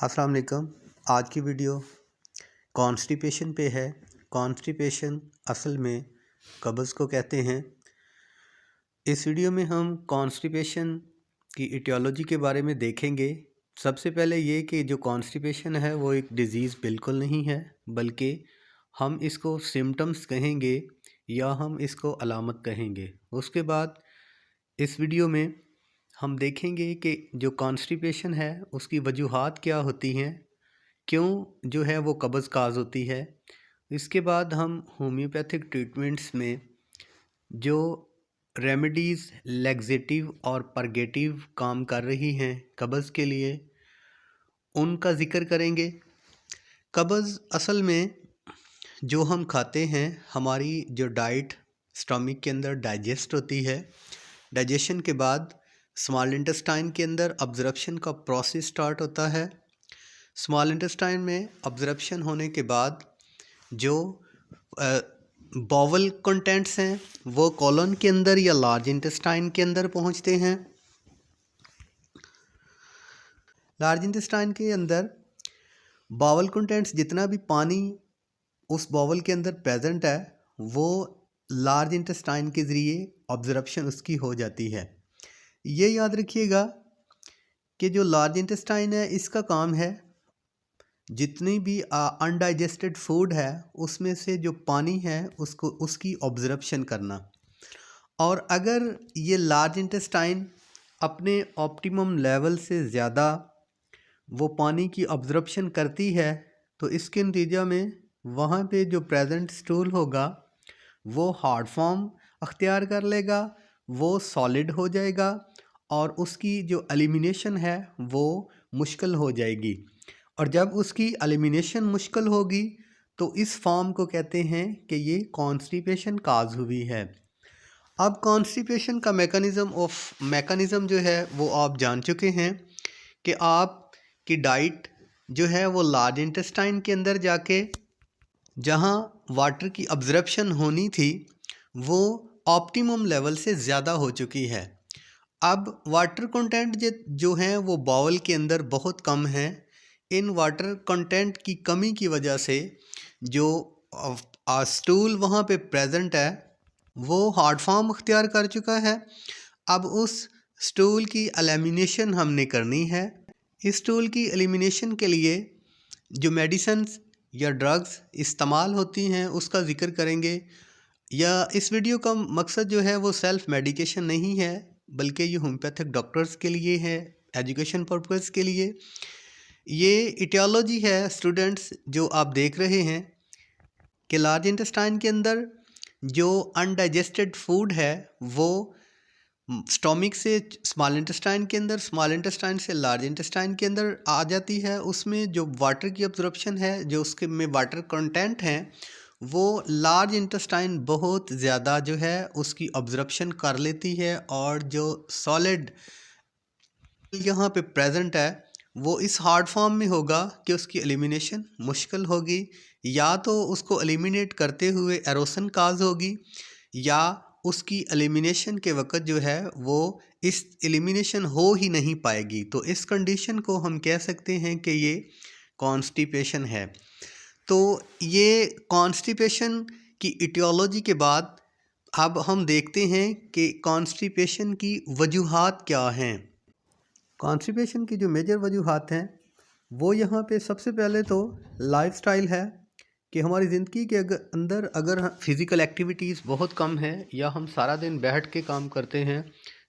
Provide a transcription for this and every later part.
अस्सलाम वालेकुम। आज की वीडियो कॉन्स्टिपेशन पे है। कॉन्स्टिपेशन असल में कब्ज़ को कहते हैं। इस वीडियो में हम कॉन्स्टिपेशन की इटियोलॉजी के बारे में देखेंगे। सबसे पहले ये कि जो कॉन्स्टिपेशन है वो एक डिज़ीज़ बिल्कुल नहीं है, बल्कि हम इसको सिम्टम्स कहेंगे या हम इसको अलामत कहेंगे। उसके बाद इस वीडियो में हम देखेंगे कि जो कॉन्स्टिपेशन है उसकी वजूहात क्या होती हैं, क्यों जो है वो कब्ज़ काज होती है। इसके बाद हम होम्योपैथिक ट्रीटमेंट्स में जो रेमेडीज़ लैक्सेटिव और परगेटिव काम कर रही हैं कब्ज़ के लिए, उनका ज़िक्र करेंगे। कब्ज़ असल में जो हम खाते हैं, हमारी जो डाइट स्टमक के अंदर डाइजेस्ट होती है। डाइजेशन के बाद स्मॉल इंटेस्टाइन के अंदर अब्जॉर्प्शन का प्रोसेस स्टार्ट होता है। स्मॉल इंटेस्टाइन में अब्जॉर्प्शन होने के बाद जो बाउल कंटेंट्स हैं वो कॉलन के अंदर या लार्ज इंटेस्टाइन के अंदर पहुंचते हैं। लार्ज इंटेस्टाइन के अंदर बाउल कंटेंट्स, जितना भी पानी उस बाउल के अंदर प्रेजेंट है, वो लार्ज इंटेस्टाइन के ज़रिए अब्जॉर्प्शन उसकी हो जाती है। ये याद रखिएगा कि जो लार्ज इंटेस्टाइन है इसका काम है जितनी भी अनडाइजेस्टेड फूड है उसमें से जो पानी है उसको उसकी ऑब्जर्प्शन करना। और अगर ये लार्ज इंटेस्टाइन अपने ऑप्टिमम लेवल से ज़्यादा वो पानी की ऑब्जर्प्शन करती है तो इसके नतीजा में वहाँ पे जो प्रेजेंट स्टूल होगा वो हार्ड फॉर्म अख्तियार कर लेगा, वो सॉलिड हो जाएगा और उसकी जो एलिमिनेशन है वो मुश्किल हो जाएगी। और जब उसकी एलिमिनेशन मुश्किल होगी तो इस फॉर्म को कहते हैं कि ये कॉन्स्टिपेशन काज हुई है। अब कॉन्स्टिपेशन का मैकेनिज़्म जो है वो आप जान चुके हैं कि आपकी डाइट जो है वो लार्ज इंटेस्टाइन के अंदर जाके जहाँ वाटर की अब्जॉर्प्शन होनी थी वो ऑप्टिमम लेवल से ज़्यादा हो चुकी है। अब वाटर कंटेंट जो हैं वो बाउल के अंदर बहुत कम है। इन वाटर कंटेंट की कमी की वजह से जो स्टूल वहाँ पे प्रेजेंट है वो हार्ड फॉर्म अख्तियार कर चुका है। अब उस स्टूल की एलिमिनेशन हमने करनी है। इस स्टूल की एलिमिनेशन के लिए जो मेडिसिन्स या ड्रग्स इस्तेमाल होती हैं उसका ज़िक्र करेंगे। या इस वीडियो का मकसद जो है वो सेल्फ़ मेडिकेशन नहीं है, बल्कि ये होम्योपैथिक डॉक्टर्स के लिए है, एजुकेशन पर्पज़ के लिए। ये इटियोलॉजी है स्टूडेंट्स जो आप देख रहे हैं कि लार्ज इंटेस्टाइन के अंदर जो अनडाइजेस्टेड फूड है वो स्टोमिक से स्मॉल इंटेस्टाइन के अंदर, स्मॉल इंटेस्टाइन से लार्ज इंटेस्टाइन के अंदर आ जाती है। उसमें जो वाटर की अब्जॉर्प्शन है, जो उसके में वाटर कंटेंट हैं, वो लार्ज इंटेस्टाइन बहुत ज़्यादा जो है उसकी अब्जॉर्प्शन कर लेती है और जो सॉलिड यहाँ पे प्रेजेंट है वो इस हार्ड फॉर्म में होगा कि उसकी एलिमिनेशन मुश्किल होगी। या तो उसको एलिमिनेट करते हुए एरोसन काज होगी या उसकी एलिमिनेशन के वक़्त जो है वो इस एलिमिनेशन हो ही नहीं पाएगी। तो इस कंडीशन को हम कह सकते हैं कि ये कॉन्स्टिपेशन है। तो ये कॉन्स्टिपेशन की इटियोलॉजी के बाद अब हम देखते हैं कि कॉन्स्टिपेशन की वजूहात क्या हैं। कॉन्स्टिपेशन की जो मेजर वजूहात हैं वो यहाँ पे सबसे पहले तो लाइफस्टाइल है कि हमारी ज़िंदगी के अंदर अगर फ़िज़िकल एक्टिविटीज़ बहुत कम है या हम सारा दिन बैठ के काम करते हैं,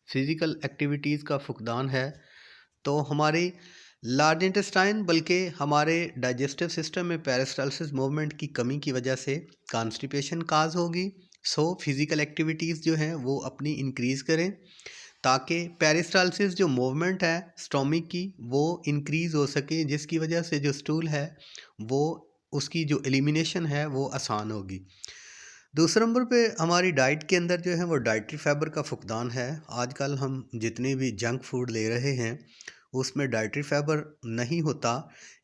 फ़िज़िकल एक्टिविटीज़ का फुकदान है, तो हमारी लार्ज इंटेस्टाइन बल्कि हमारे डाइजेस्टिव सिस्टम में पेरिस्टालसिस मूवमेंट की कमी की वजह से कॉन्स्टिपेशन काज होगी। सो फिज़िकल एक्टिविटीज़ जो हैं वो अपनी इंक्रीज़ करें ताकि पेरिस्टालसिस जो मूवमेंट है स्टोमिक की वो इंक्रीज़ हो सके, जिसकी वजह से जो स्टूल है वो उसकी जो एलिमिनेशन है वो आसान होगी। दूसरे नंबर पे हमारी डाइट के अंदर जो है वो डाइटरी फाइबर का फुकदान है। आजकल हम जितने भी जंक फूड ले रहे हैं उसमें डाइटरी फाइबर नहीं होता।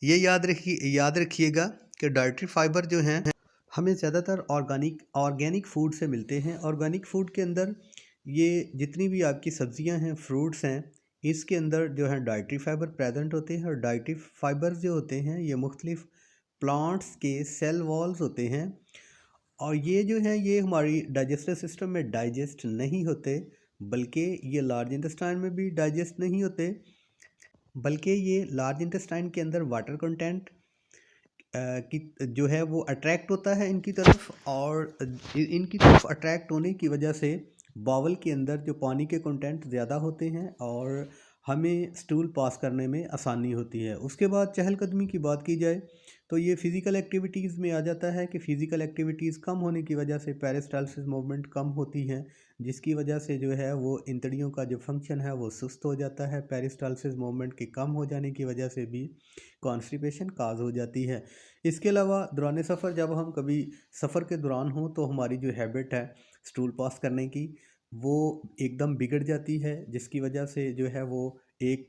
ये याद रखिएगा कि डाइटरी फाइबर जो हैं हमें ज़्यादातर ऑर्गेनिक फूड से मिलते हैं। ऑर्गेनिक फूड के अंदर ये जितनी भी आपकी सब्जियां हैं, फ्रूट्स हैं, इसके अंदर जो है डाइटरी फाइबर प्रेजेंट होते हैं और डाइटरी फाइबर्स जो होते हैं ये मुख्तलिफ प्लांट्स के सेल वॉल्स होते हैं और ये जो है ये हमारी डाइजेस्टिव सिस्टम में डाइजेस्ट नहीं होते, बल्कि ये लार्ज इंटेस्टाइन में भी डाइजेस्ट नहीं होते, बल्कि ये लार्ज इंटेस्टाइन के अंदर वाटर कंटेंट की जो है वो अट्रैक्ट होता है इनकी तरफ और इनकी तरफ अट्रैक्ट होने की वजह से बावल के अंदर जो पानी के कंटेंट ज़्यादा होते हैं और हमें स्टूल पास करने में आसानी होती है। उसके बाद चहलकदमी की बात की जाए तो ये फ़िज़िकल एक्टिविटीज़ में आ जाता है कि फ़िज़िकल एक्टिविटीज़ कम होने की वजह से पेरिस्टाल्सिस मूवमेंट कम होती हैं, जिसकी वजह से जो है वो इंतड़ियों का जो फंक्शन है वो सुस्त हो जाता है। पेरिस्टाल्सिस मूवमेंट के कम हो जाने की वजह से भी कॉन्स्टिपेशन काज हो जाती है। इसके अलावा दौरान सफ़र जब हम कभी सफ़र के दौरान हों तो हमारी जो हैबिट है स्टूल पास करने की वो एकदम बिगड़ जाती है, जिसकी वजह से जो है वो एक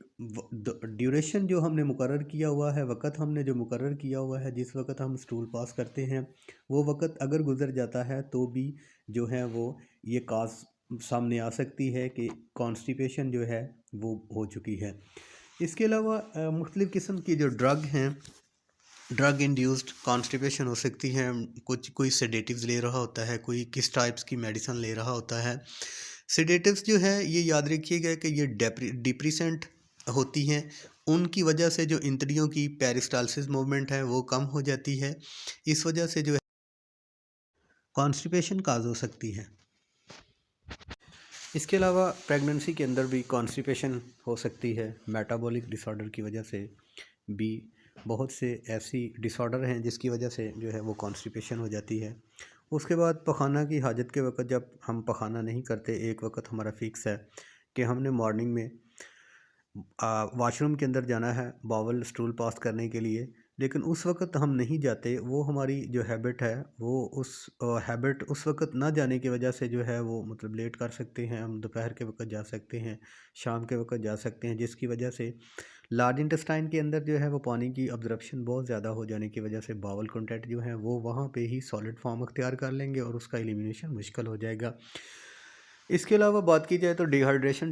ड्यूरेशन जो हमने मुकर्रर किया हुआ है, वक़्त हमने जो मुकर्रर किया हुआ है जिस वक़्त हम स्टूल पास करते हैं, वो वक़्त अगर गुज़र जाता है तो भी जो है वो ये काज सामने आ सकती है कि कॉन्स्टिपेशन जो है वो हो चुकी है। इसके अलावा मुख्तलिफ़ किस्म की जो ड्रग हैं, ड्रग इंड्यूस्ड कॉन्स्टिपेशन हो सकती है। कुछ कोई सेडेटिव्स ले रहा होता है, कोई किस टाइप्स की मेडिसिन ले रहा होता है। सेडेटिव्स जो है ये याद रखिएगा कि ये डिप्रेसेंट होती हैं, उनकी वजह से जो इंद्रियों की पेरिस्टाल्सिस मूवमेंट है वो कम हो जाती है, इस वजह से जो है कॉन्स्टिपेशन काज हो सकती है। इसके अलावा प्रेगनेंसी के अंदर भी कॉन्स्टिपेशन हो सकती है, मेटाबॉलिक डिसऑर्डर की वजह से भी बहुत से ऐसी डिसऑर्डर हैं जिसकी वजह से जो है वो कॉन्स्टिपेशन हो जाती है। उसके बाद पखाना की हाजत के वक़्त जब हम पखाना नहीं करते, एक वक़्त हमारा फ़िक्स है कि हमने मॉर्निंग में वॉशरूम के अंदर जाना है बावल स्टूल पास करने के लिए, लेकिन उस वक़्त हम नहीं जाते, वो हमारी जो हैबिट है वो उस हैबिट उस वक़्त ना जाने की वजह से जो है वो मतलब लेट कर सकते हैं, हम दोपहर के वक़्त जा सकते हैं, शाम के वक़्त जा सकते हैं, जिसकी वजह से लार्ज इंटेस्टाइन के अंदर जो है वो पानी की अब्जॉर्प्शन बहुत ज़्यादा हो जाने की वजह से बावल कंटेंट जो है वो वहाँ पे ही सॉलिड फॉर्म अख्तियार कर लेंगे और उसका एलिमिनेशन मुश्किल हो जाएगा। इसके अलावा बात की जाए तो डिहाइड्रेशन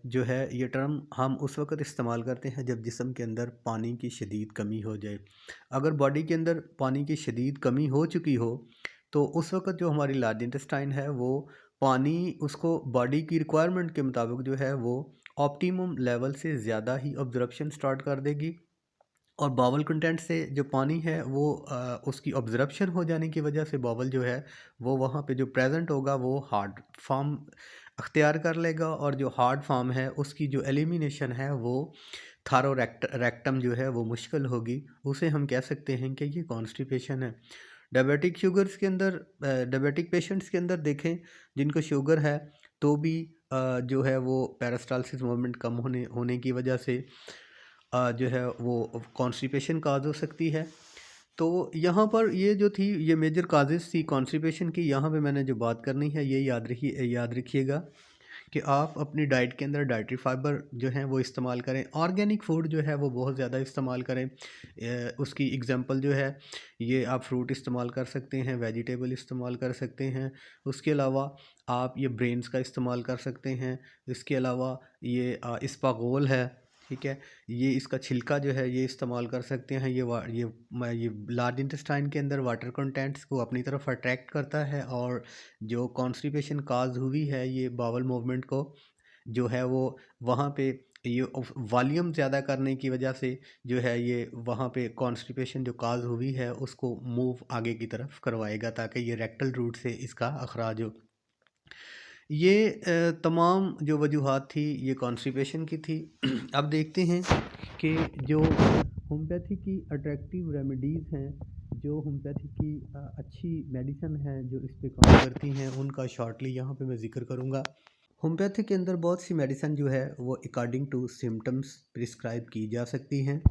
जो है ये टर्म हम उस वक़्त इस्तेमाल करते हैं जब जिस्म के अंदर पानी की शदीद कमी हो जाए। अगर बॉडी के अंदर पानी की शदीद कमी हो चुकी हो तो उस वक़्त जो हमारी लार्ज इंटेस्टाइन है वो पानी उसको बॉडी की रिक्वायरमेंट के मुताबिक जो है वो ऑप्टिमम लेवल से ज़्यादा ही अब्जॉर्प्शन स्टार्ट कर देगी और बावल कंटेंट से जो पानी है वो उसकी ऑब्जर्प्शन हो जाने की वजह से बावल जो है वो वहाँ पे जो प्रेजेंट होगा वो हार्ड फॉर्म अख्तियार कर लेगा और जो हार्ड फॉर्म है उसकी जो एलिमिनेशन है वो थारो रेक्टम जो है वो मुश्किल होगी, उसे हम कह सकते हैं कि ये कॉन्स्टिपेशन है। डायबिटिक शुगर्स के अंदर डायबिटिक पेशेंट्स के अंदर देखें जिनको शुगर है तो भी जो है वो पेरिस्टाल्सिस मूवमेंट कम होने होने की वजह से जो है वो कॉन्स्टिपेशन काज हो सकती है। तो यहाँ पर ये जो थी ये मेजर काजेज़ थी कॉन्स्टिपेशन की, यहाँ पे मैंने जो बात करनी है ये याद रखिएगा कि आप अपनी डाइट के अंदर डाइटरी फाइबर जो है वो इस्तेमाल करें, ऑर्गेनिक फूड जो है वो बहुत ज़्यादा इस्तेमाल करें। उसकी एग्जांपल जो है ये आप फ्रूट इस्तेमाल कर सकते हैं, वेजिटेबल इस्तेमाल कर सकते हैं, उसके अलावा आप ये ब्रेन्स का इस्तेमाल कर सकते हैं, इसके अलावा ये इसबगोल है, ठीक है, ये इसका छिलका जो है ये इस्तेमाल कर सकते हैं। ये लार्ज इंटेस्टाइन के अंदर वाटर कंटेंट्स को अपनी तरफ अट्रैक्ट करता है और जो कॉन्स्टिपेशन काज हुई है ये बावल मूवमेंट को जो है वो वहाँ पे ये वॉल्यूम ज़्यादा करने की वजह से जो है ये वहाँ पे कॉन्स्टिपेशन जो काज हुई है उसको मूव आगे की तरफ करवाएगा ताकि ये रेक्टल रूट से इसका अखराज हो। ये तमाम जो वजूहात थी ये कॉन्स्टिपेशन की थी। अब देखते हैं कि जो होम्योपैथी की अट्रैक्टिव रेमेडीज़ हैं, जो होम्योपैथी की अच्छी मेडिसिन हैं जो इस पे काम करती हैं, उनका शॉर्टली यहाँ पे मैं ज़िक्र करूँगा। होम्योपैथी के अंदर बहुत सी मेडिसिन जो है वो अकॉर्डिंग टू सिम्टम्स प्रिस्क्राइब की जा सकती हैं।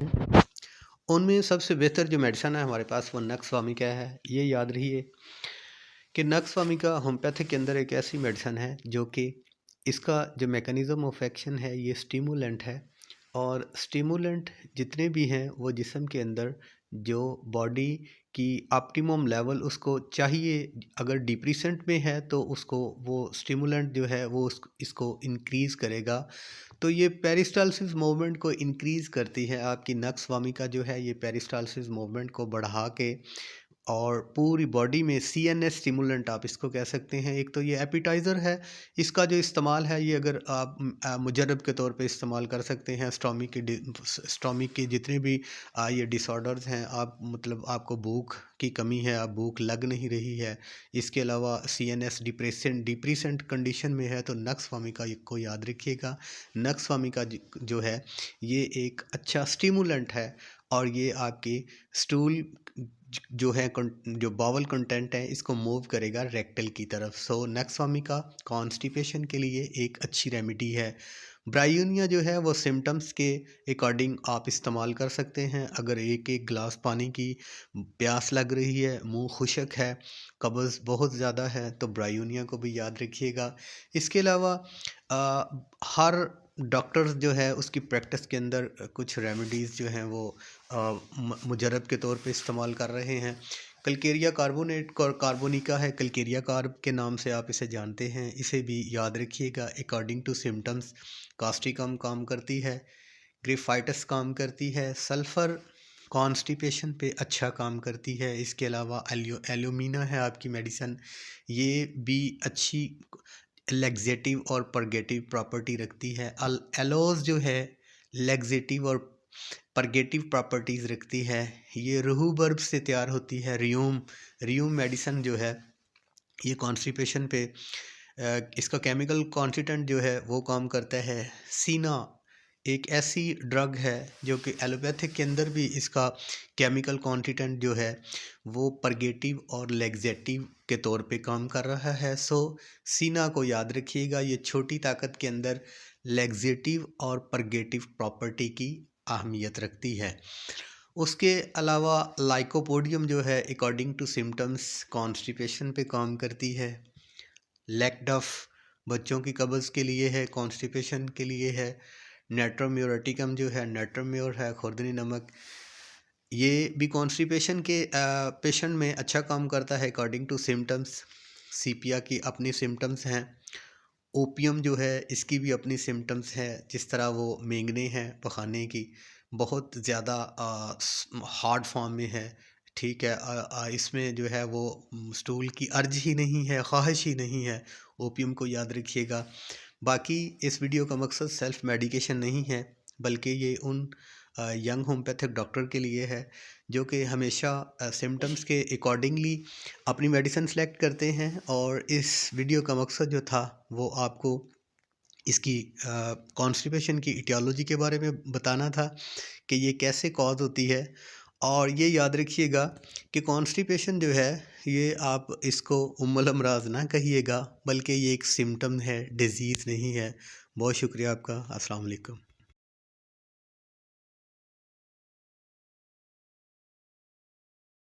उनमें सबसे बेहतर जो मेडिसिन है हमारे पास वो नक्स वामिका है। ये याद रहिए कि नक्स वामिका होम्योपैथी के अंदर एक ऐसी मेडिसिन है जो कि इसका जो मैकेनिज़्म ऑफ एक्शन है ये स्टिमुलेंट है और स्टिमुलेंट जितने भी हैं वो जिस्म के अंदर जो बॉडी कि ऑप्टिमम लेवल उसको चाहिए। अगर डिप्रेसेंट में है तो उसको वो स्टिमुलेंट जो है वो इसको इंक्रीज़ करेगा। तो ये पेरिस्टालसिस मूवमेंट को इंक्रीज़ करती है, आपकी नक्स वामिका जो है ये पेरिस्टालसिस मूवमेंट को बढ़ा के और पूरी बॉडी में सीएनएस स्टिमुलेंट आप इसको कह सकते हैं। एक तो ये एपिटाइज़र है, इसका जो इस्तेमाल है ये अगर आप मुजर्रब के तौर पे इस्तेमाल कर सकते हैं। स्टोमिक के जितने भी ये डिसऑर्डर्स हैं, आप मतलब आपको भूख की कमी है, आप भूख लग नहीं रही है, इसके अलावा सीएनएस डिप्रेसेंट कंडीशन में है तो नक्स वामिका को याद रखिएगा। नक्स वामिका जो है ये एक अच्छा स्टिमुलेंट है और ये आपकी स्टूल जो है जो बावल कंटेंट है इसको मूव करेगा रेक्टल की तरफ। सो नक्स वामिका कॉन्स्टिपेशन के लिए एक अच्छी रेमेडी है। ब्रायोनिया जो है वो सिम्टम्स के अकॉर्डिंग आप इस्तेमाल कर सकते हैं। अगर एक एक गिलास पानी की प्यास लग रही है, मुंह खुशक है, कब्ज़ बहुत ज़्यादा है तो ब्रायोनिया को भी याद रखिएगा। इसके अलावा हर डॉक्टर्स जो है उसकी प्रैक्टिस के अंदर कुछ रेमेडीज़ जो हैं वो मुजर्रब के तौर पे इस्तेमाल कर रहे हैं। कलकेरिया कार्बोनेट और कार्बोनिका है, कलकेरिया कार्ब के नाम से आप इसे जानते हैं, इसे भी याद रखिएगा। अकॉर्डिंग टू सिम्टम्स कास्टिकम काम करती है, ग्रेफाइटस काम करती है, सल्फ़र कॉन्स्टिपेशन पे अच्छा काम करती है। इसके अलावा एल्यूमिना है आपकी मेडिसन, ये भी अच्छी लैक्सेटिव और परगेटिव प्रॉपर्टी रखती है। एलोज जो है लैक्सेटिव और परगेटिव प्रॉपर्टीज़ रखती है। ये रूहू बर्ब से तैयार होती है। रियूम मेडिसन जो है ये कॉन्स्टिपेशन पे इसका केमिकल कॉन्स्टिटेंट जो है वो काम करता है। सीना एक ऐसी ड्रग है जो कि एलोपैथिक के अंदर भी इसका केमिकल कॉन्स्टिटेंट जो है वो परगेटिव और लैक्सेटिव के तौर पे काम कर रहा है। सो सीना को याद रखिएगा, ये छोटी ताकत के अंदर लैक्सेटिव और परगेटिव प्रॉपर्टी की अहमियत रखती है। उसके अलावा लाइकोपोडियम जो है अकॉर्डिंग टू सिम्टम्स कॉन्स्टिपेशन पे काम करती है। लैक्डफ बच्चों की कब्ज़ के लिए है, कॉन्स्टिपेशन के लिए है। नेट्रोम्योरेटिकम जो है, नेट्रोम्योर है खुर्दनी नमक, ये भी कॉन्स्टिपेशन के पेशेंट में अच्छा काम करता है अकॉर्डिंग टू सिम्टम्स। सीपिया की अपनी सिम्टम्स हैं। ओपियम जो है इसकी भी अपनी सिम्टम्स है, जिस तरह वो मेंगने हैं पखाने की बहुत ज़्यादा हार्ड फॉर्म में है, ठीक है। इसमें जो है वो स्टूल की अर्ज ही नहीं है, ख्वाहिश ही नहीं है। ओपियम को याद रखिएगा। बाकी इस वीडियो का मकसद सेल्फ मेडिकेशन नहीं है, बल्कि ये उन यंग होम्योपैथिक डॉक्टर के लिए है जो कि हमेशा सिम्टम्स के अकॉर्डिंगली अपनी मेडिसिन सेलेक्ट करते हैं। और इस वीडियो का मकसद जो था वो आपको इसकी कॉन्स्टिपेशन की इटियोलॉजी के बारे में बताना था कि ये कैसे कॉज होती है। और ये याद रखिएगा कि कॉन्स्टिपेशन जो है ये आप इसको उम्मुल अमराज ना कहिएगा, बल्कि ये एक सिम्टम है, डिज़ीज़ नहीं है। बहुत शुक्रिया आपका। अस्सलाम वालेकुम।